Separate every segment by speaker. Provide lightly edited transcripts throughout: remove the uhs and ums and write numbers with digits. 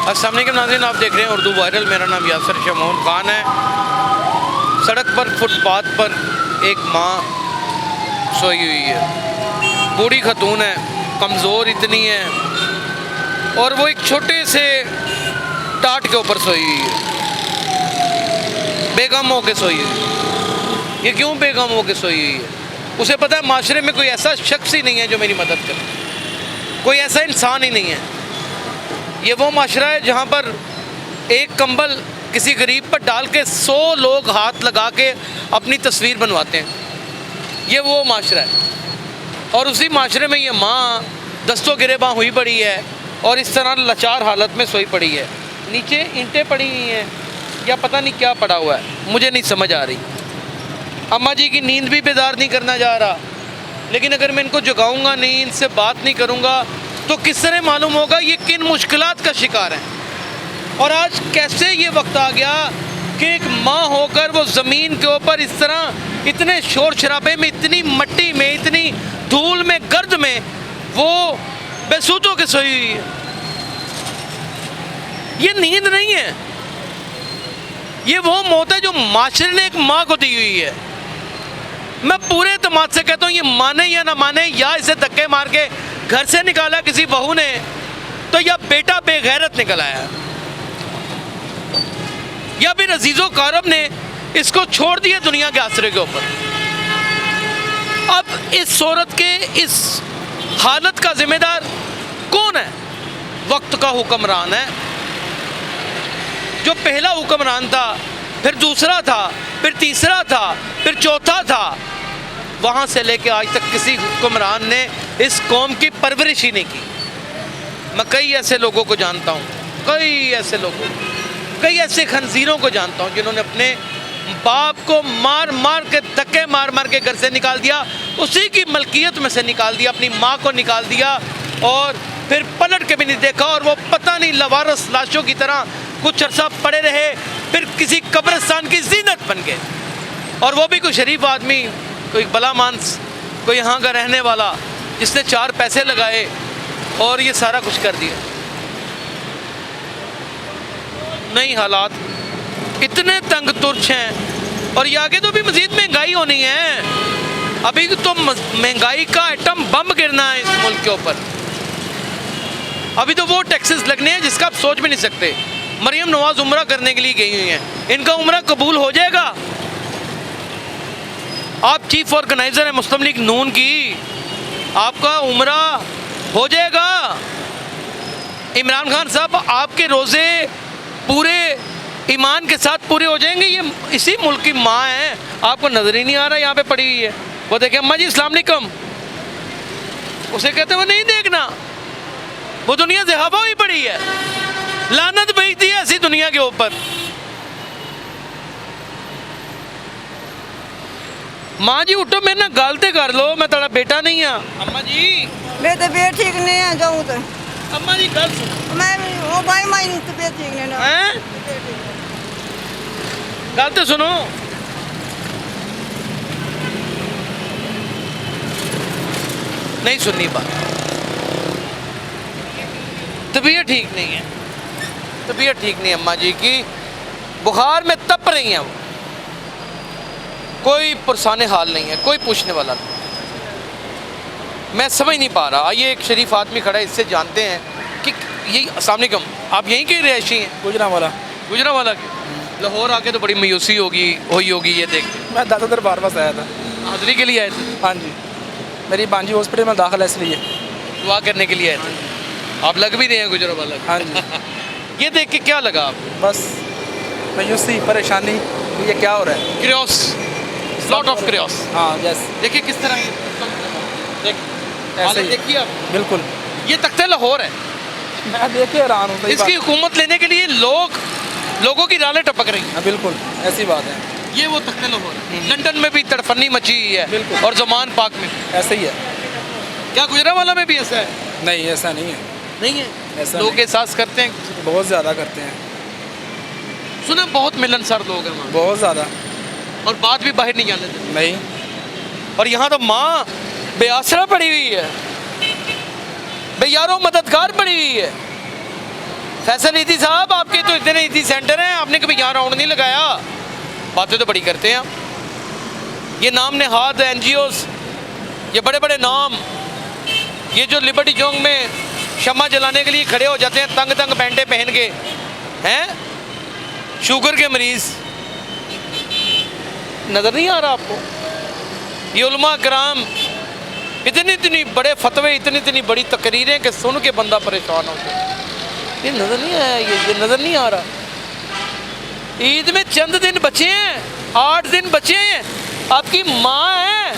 Speaker 1: अस्सलाम वालेकुम नाज़रीन, आप देख रहे हैं उर्दू वायरल। मेरा नाम यासर शमोन ख़ान है। सड़क पर फुटपाथ पर एक माँ सोई हुई है। बूढ़ी खतून है, कमज़ोर इतनी है, और वो एक छोटे से टाट के ऊपर सोई हुई है। बेगम होके सोई हुई है। ये क्यों बेगम होके सोई हुई है? उसे पता है माशरे में कोई ऐसा शख्स ही नहीं है जो मेरी मदद करे, कोई ऐसा इंसान ही नहीं है। ये वो माशरा है जहाँ पर एक कंबल किसी गरीब पर डाल के 100 लोग हाथ लगा के अपनी तस्वीर बनवाते हैं। ये वो माशरा है, और उसी माशरे में ये माँ दस्तों गिरेबां हुई पड़ी है और इस तरह लाचार हालत में सोई पड़ी है। नीचे ईंटें पड़ी हुई हैं या पता नहीं क्या पड़ा हुआ है, मुझे नहीं समझ आ रही। अम्मा जी की नींद भी बेदार नहीं करना जा रहा, लेकिन अगर मैं इनको जगाऊंगा नहीं, इनसे बात नहीं करूंगा, तो किस तरह मालूम होगा ये किन मुश्किलात का शिकार है। और आज कैसे ये वक्त आ गया कि एक माँ होकर वो ज़मीन के ऊपर इस तरह इतने शोर शराबे में, इतनी मट्टी में, इतनी धूल में, गर्द में वो बेसूध होकर सोई हुई है। ये नींद नहीं है, ये वो मौत है जो माशरे ने एक माँ को दी हुई है। मैं पूरे एतमाद से कहता हूँ, ये माने या ना माने, या इसे धक्के मार के घर से निकाला किसी बहू ने, तो या बेटा बेगैरत निकल आया, या फिर अजीजो कारब ने इसको छोड़ दिया दुनिया के आसरे के ऊपर। अब इस सूरत के, इस हालत का जिम्मेदार कौन है? वक्त का हुक्मरान है। जो पहला हुक्मरान था, फिर दूसरा था, फिर तीसरा था, फिर चौथा था, वहाँ से लेके आज तक किसी हुक्मरान ने इस कौम की परवरिश ही नहीं की। मैं कई ऐसे लोगों को जानता हूँ, कई ऐसे लोगों, कई ऐसे खंजीरों को जानता हूँ जिन्होंने अपने बाप को मार मार के, धक्के मार मार के घर से निकाल दिया, उसी की मलकियत में से निकाल दिया, अपनी माँ को निकाल दिया, और फिर पलट के भी नहीं देखा, और वो पता नहीं लवारस लाशों की तरह कुछ अरसा पड़े रहे, फिर किसी कब्रिस्तान की जीनत बन गए। और वो भी कोई शरीफ आदमी, कोई भला मानस, कोई यहाँ का रहने वाला, जिसने 4 पैसे लगाए और ये सारा कुछ कर दिया। नहीं, हालात इतने तंग तुर्च हैं, और ये आगे तो भी मज़ीद महंगाई होनी है। अभी तो महंगाई का एटम बम गिरना है इस मुल्क के ऊपर। अभी तो वो टैक्सेस लगने हैं जिसका आप सोच भी नहीं सकते। मरियम नवाज उम्रा करने के लिए गई हुई हैं, इनका उम्रा कबूल हो जाएगा? आप चीफ ऑर्गेनाइजर हैं मुस्लिम लीग नून की, आपका उम्रा हो जाएगा? इमरान खान साहब, आपके रोज़े पूरे ईमान के साथ पूरे हो जाएंगे? ये इसी मुल्क की माँ है, आपको नजर ही नहीं आ रहा यहाँ पे पड़ी हुई है। वो देखे, अम्मा जी अस्सलाम वालेकुम, उसे कहते वो नहीं देखना, वो दुनिया से हवा हुई पड़ी है, लानत भेजती है ऐसी दुनिया के ऊपर। माँ जी उठो, मेरे ना गालते कर लो, मैं तेरा बेटा नहीं हाँ। अम्मा जी
Speaker 2: मेरी तबीयत ठीक नहीं है, जाऊँ तो
Speaker 1: अम्मा जी गल सुनो,
Speaker 2: मैं वो भाई माई तबीयत ठीक नहीं है।
Speaker 1: गल तो सुनो, नहीं सुननी बात। तबीयत ठीक नहीं है, तबीयत ठीक नहीं है अम्मा जी की, बुखार में तप रही हैं वो, कोई पुरसाने हाल नहीं है, कोई पूछने वाला नहीं। मैं समझ नहीं पा रहा। आइए, एक शरीफ आदमी खड़ा है, इससे जानते हैं कि यही। अस्सलाम वालेकुम, आप यहीं के रिहायशी हैं?
Speaker 3: गुजरांवाला।
Speaker 1: गुजरांवाला के? लाहौर आके तो बड़ी मायूसी हुई होगी ये देख के।
Speaker 3: मैं दादा दरबार पास आया था,
Speaker 1: हाज़री के लिए आए थे?
Speaker 3: हाँ जी, मेरी बांजी हॉस्पिटल में दाखिल है, इसलिए
Speaker 1: दुआ करने के लिए आए थे। आप लग भी रहे हैं गुजरांवाला के।
Speaker 3: हाँ जी।
Speaker 1: ये देख के क्या लगा आपको?
Speaker 3: बस मायूसी, परेशानी, ये क्या हो रहा है?
Speaker 1: क्रियोस, लॉट ऑफ क्रियोस।
Speaker 3: हाँ यस,
Speaker 1: देखिए किस तरह ये
Speaker 3: ऐसे ही
Speaker 1: देखिए आप,
Speaker 3: बिल्कुल।
Speaker 1: ये तख्ते लाहौर है।
Speaker 3: मैं देख के हैरान हूँ।
Speaker 1: इसकी हुकूमत लेने के लिए लोगों की रालें टपक रही हैं।
Speaker 3: हाँ बिल्कुल, ऐसी बात है।
Speaker 1: ये वो तख्ते लाहौर है। लंदन में भी तड़फनी मची हुई है,
Speaker 3: बिल्कुल।
Speaker 1: और ज़मान पाक में
Speaker 3: ऐसे ही है।
Speaker 1: क्या गुजरांवाला में भी ऐसा है?
Speaker 3: नहीं, ऐसा नहीं है।
Speaker 1: नहीं है?
Speaker 3: ऐसा
Speaker 1: लोग
Speaker 3: नहीं।
Speaker 1: एहसास करते हैं?
Speaker 3: बहुत ज़्यादा करते हैं।
Speaker 1: सुना बहुत मिलनसार लोग हैं वहाँ,
Speaker 3: बहुत ज़्यादा।
Speaker 1: और बात भी बाहर नहीं जाने देते।
Speaker 3: नहीं,
Speaker 1: और यहाँ तो माँ बेआसरा पड़ी हुई है, बेयारो मददगार पड़ी हुई है। फैसल ईदी साहब, आपके तो इतने ईदी सेंटर हैं, आपने कभी यहाँ राउंड नहीं लगाया। बातें तो बड़ी करते हैं आप। ये नाम नेहाद NGOs, ये बड़े बड़े नाम, ये जो लिबर्टी चौक में शम्मा जलाने के लिए खड़े हो जाते हैं तंग तंग पैंटे पहन के, हैं शुगर के मरीज, नज़र नहीं आ रहा आपको? ये उलमा कराम, इतनी इतनी बड़े फतवे, इतनी इतनी बड़ी तकरीरें कि सुन के बंदा परेशान हो गया। ये नज़र नहीं आया, ये नज़र नहीं आ रहा। ईद में चंद दिन बचे हैं, 8 दिन बचे हैं, आपकी माँ है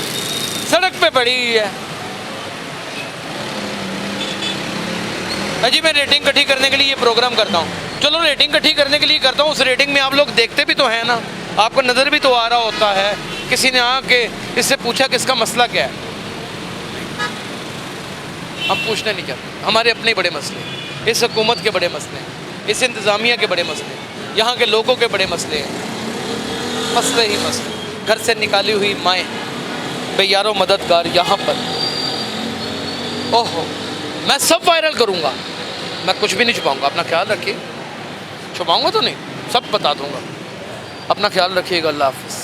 Speaker 1: सड़क पे पड़ी हुई है। जी मैं रेटिंग इकट्ठी करने के लिए ये प्रोग्राम करता हूँ। चलो रेटिंग इकट्ठी करने के लिए करता हूँ, उस रेटिंग में आप लोग देखते भी तो हैं ना, आपको नज़र भी तो आ रहा होता है। किसी ने आके इससे पूछा कि इसका मसला क्या है, हम पूछने नहीं चाहते। हमारे अपने बड़े मसले, इस हुकूमत के बड़े मसले, इस इंतज़ामिया के बड़े मसले, यहाँ के लोगों के बड़े मसले हैं, मसले ही मसले। घर से निकाली हुई माएँ, बेयारो मददगार यहाँ पर, ओहो मैं सब वायरल करूँगा, मैं कुछ भी नहीं छुपाऊँगा। अपना ख्याल रखिए, छुपाऊँगा तो नहीं, सब बता दूँगा। अपना ख्याल रखिएगा। अल्लाह हाफ़िज़।